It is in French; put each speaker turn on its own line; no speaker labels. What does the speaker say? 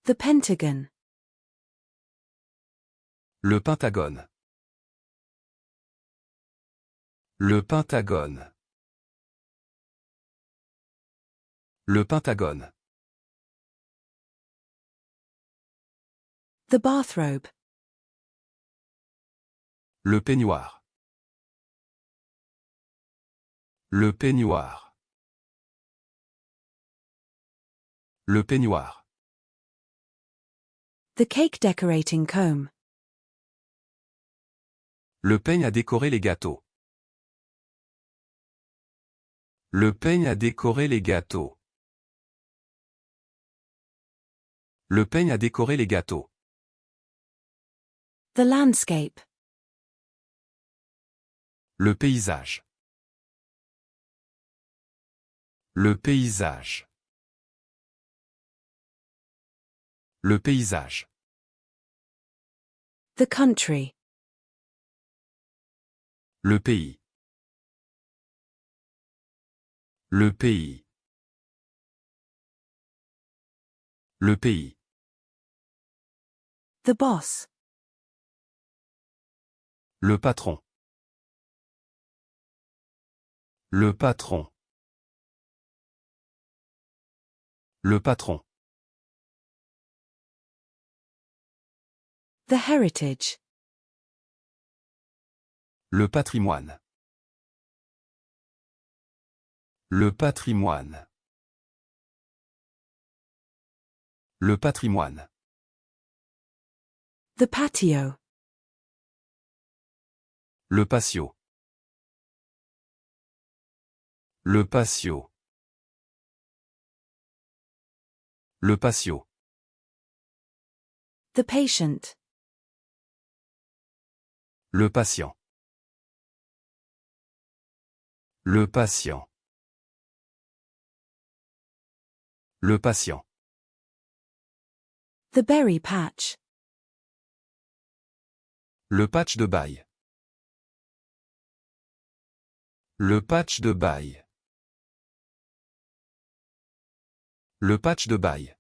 The Pentagon.
Le Pentagone. Le Pentagone. Le Pentagone.
The bathrobe.
Le peignoir. Le peignoir. Le peignoir.
The cake decorating comb.
Le peigne à décorer les gâteaux. Le peigne à décorer les gâteaux. Le peigne à décorer les gâteaux.
The landscape.
Le paysage. Le paysage. Le paysage.
The country.
Le pays. Le pays. Le pays.
The boss.
Le patron. Le patron. Le patron.
The heritage.
Le patrimoine. Le patrimoine. Le patrimoine.
The patio.
Le patio. Le patio. Le patio.
The patient.
Le patient. Le patient. Le patient.
The berry patch.
Le patch de bail. Le patch de bail. Le patch de bail.